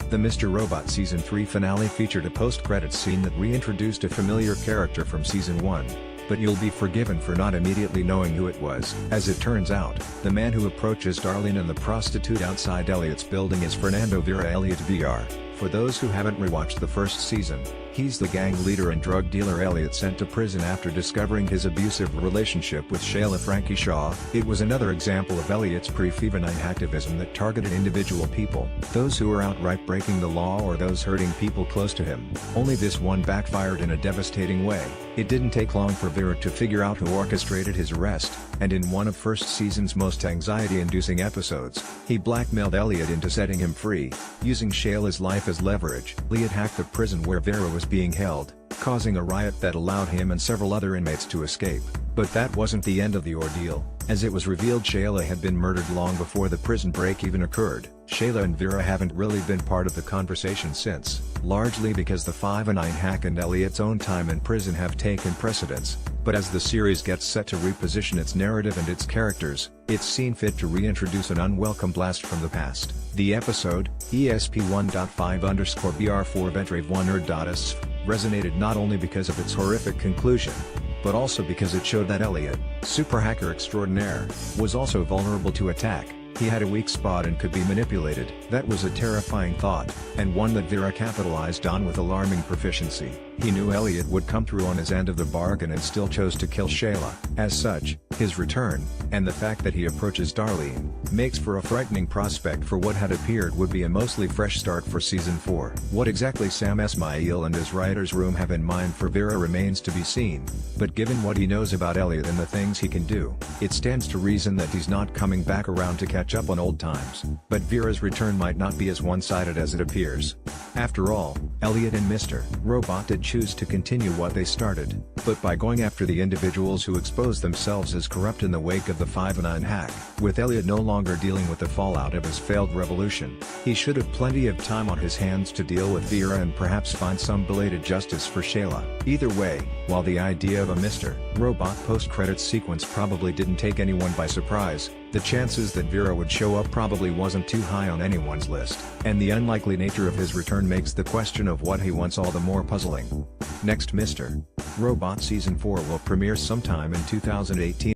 The Mr. Robot Season 3 finale featured a post-credits scene that reintroduced a familiar character from Season 1. But you'll be forgiven for not immediately knowing who it was. As it turns out, the man who approaches Darlene and the prostitute outside Elliot's building is Fernando Vera Elliot VR. For those who haven't rewatched the first season, he's the gang leader and drug dealer Elliot sent to prison after discovering his abusive relationship with Shayla Frankie Shaw. It was another example of Elliot's pre-FEVA9 activism that targeted individual people, those who were outright breaking the law or those hurting people close to him. Only this one backfired in a devastating way. It didn't take long for Vera to figure out who orchestrated his arrest, and in one of first season's most anxiety-inducing episodes, he blackmailed Elliot into setting him free. Using Shayla's life as leverage, Elliot hacked the prison where Vera was being held, causing a riot that allowed him and several other inmates to escape. But that wasn't the end of the ordeal, as it was revealed Shayla had been murdered long before the prison break even occurred. Shayla and Vera haven't really been part of the conversation since, largely because the FEVA9 hack and Elliot's own time in prison have taken precedence. But as the series gets set to reposition its narrative and its characters, it's seen fit to reintroduce an unwelcome blast from the past. The episode, ESP1.5_BR4 Ventrave1nerd.sf, resonated not only because of its horrific conclusion, but also because it showed that Elliot, super hacker extraordinaire, was also vulnerable to attack. He had a weak spot and could be manipulated. That was a terrifying thought, and one that Vera capitalized on with alarming proficiency. He knew Elliot would come through on his end of the bargain and still chose to kill Shayla. As such, his return, and the fact that he approaches Darlene, makes for a frightening prospect for what had appeared would be a mostly fresh start for Season 4. What exactly Sam Esmail and his writer's room have in mind for Vera remains to be seen, but given what he knows about Elliot and the things he can do, it stands to reason that he's not coming back around to catch up on old times. But Vera's return might not be as one-sided as it appears. After all, Elliot and Mr. Robot did choose to continue what they started, but by going after the individuals who exposed themselves as corrupt in the wake of the FEVA9 hack. With Elliot no longer dealing with the fallout of his failed revolution, he should have plenty of time on his hands to deal with Vera and perhaps find some belated justice for Shayla. Either way, while the idea of a Mr. Robot post-credits sequence probably didn't take anyone by surprise, the chances that Vera would show up probably wasn't too high on anyone's list, and the unlikely nature of his return makes the question of what he wants all the more puzzling. Next, Mr. Robot Season 4 will premiere sometime in 2018.